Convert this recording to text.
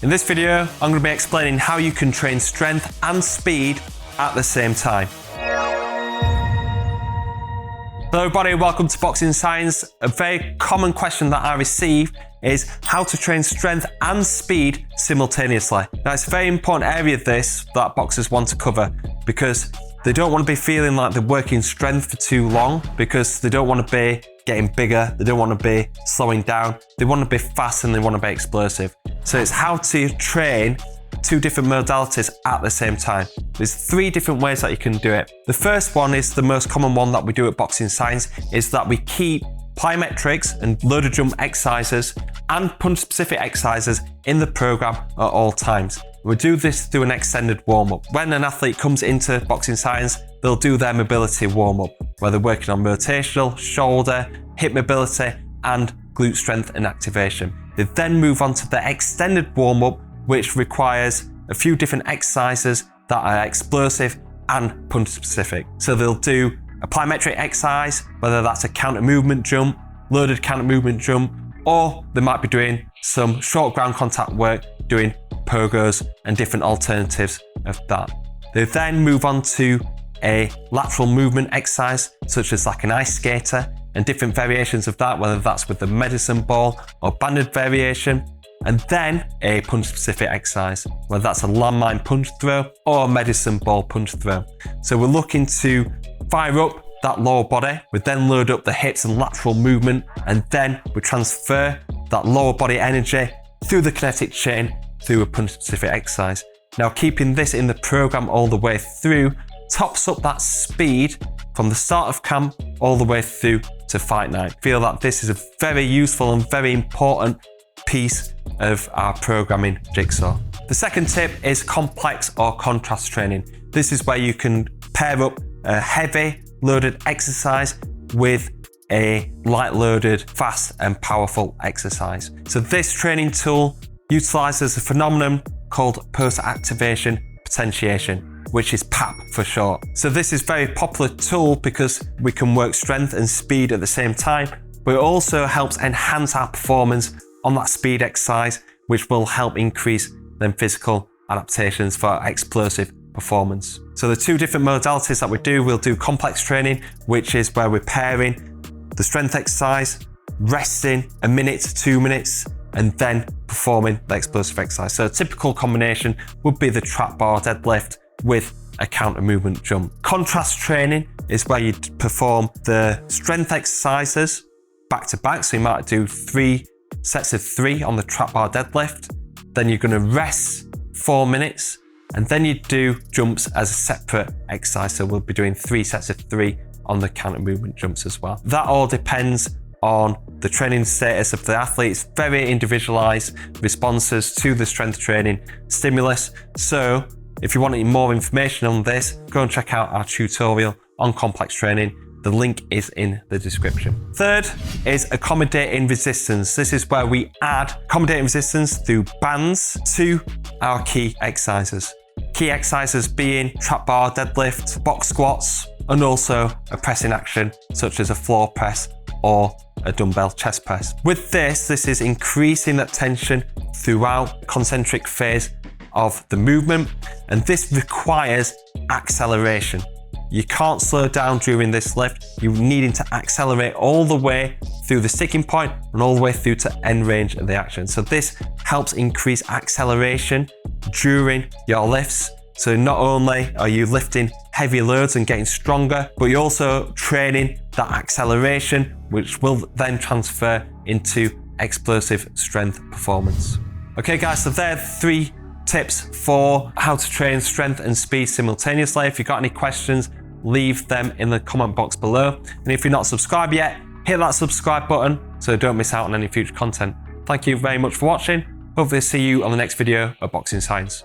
In this video, I'm going to be explaining how you can train strength and speed at the same time. Hello everybody, welcome to Boxing Science. A very common question that I receive is how to train strength and speed simultaneously. Now it's a very important area of this that boxers want to cover because they don't want to be feeling like they're working strength for too long because they don't want to be getting bigger, they don't want to be slowing down, they want to be fast and they want to be explosive. So it's how to train two different modalities at the same time. There's three different ways that you can do it. The first one is the most common one that we do at Boxing Science, is that we keep plyometrics and loaded jump exercises and punch specific exercises in the program at all times. We do this through an extended warm-up. When an athlete comes into Boxing Science, they'll do their mobility warm-up, where they're working on rotational, shoulder, hip mobility, and glute strength and activation. They then move on to the extended warm-up, which requires a few different exercises that are explosive and punch specific. So they'll do a plyometric exercise, whether that's a counter movement jump, loaded counter movement jump, or they might be doing some short ground contact work, doing pogos and different alternatives of that. They then move on to a lateral movement exercise, such as like an ice skater and different variations of that, whether that's with the medicine ball or banded variation. And then a punch specific exercise, whether that's a landmine punch throw or a medicine ball punch throw. So we're looking to fire up that lower body. We then load up the hips and lateral movement, and then we transfer that lower body energy through the kinetic chain through a punch specific exercise. Now keeping this in the program all the way through tops up that speed from the start of camp all the way through to fight night. I feel that this is a very useful and very important piece of our programming jigsaw. The second tip is complex or contrast training. This is where you can pair up a heavy loaded exercise with a light loaded, fast and powerful exercise. So this training tool utilizes a phenomenon called post-activation potentiation, which is PAP for short. So this is a very popular tool because we can work strength and speed at the same time, but it also helps enhance our performance on that speed exercise, which will help increase then physical adaptations for explosive performance. So the two different modalities that we do, we'll do complex training, which is where we're pairing the strength exercise, resting a minute to 2 minutes, and then performing the explosive exercise. So a typical combination would be the trap bar deadlift with a counter movement jump. Contrast training is where you perform the strength exercises back to back. So you might do 3 sets of 3 on the trap bar deadlift, then you're going to rest 4 minutes, and then you do jumps as a separate exercise. So we'll be doing 3 sets of 3 on the counter movement jumps as well. That all depends on the training status of the athlete. It's very individualized responses to the strength training stimulus. So if you want any more information on this, go and check out our tutorial on complex training. The link is in the description. Third is accommodating resistance. This is where we add accommodating resistance through bands to our key exercises. Key exercises being trap bar deadlift, box squats, and also a pressing action such as a floor press or a dumbbell chest press. With this is increasing that tension throughout the concentric phase of the movement, and this requires acceleration. You can't slow down during this lift. You're needing to accelerate all the way through the sticking point and all the way through to end range of the action. So this helps increase acceleration during your lifts. So not only are you lifting heavy loads and getting stronger, but you're also training that acceleration, which will then transfer into explosive strength performance. Okay guys, so there are 3 tips for how to train strength and speed simultaneously. If you've got any questions, leave them in the comment box below. And if you're not subscribed yet, hit that subscribe button so don't miss out on any future content. Thank you very much for watching. Hopefully see you on the next video of Boxing Science.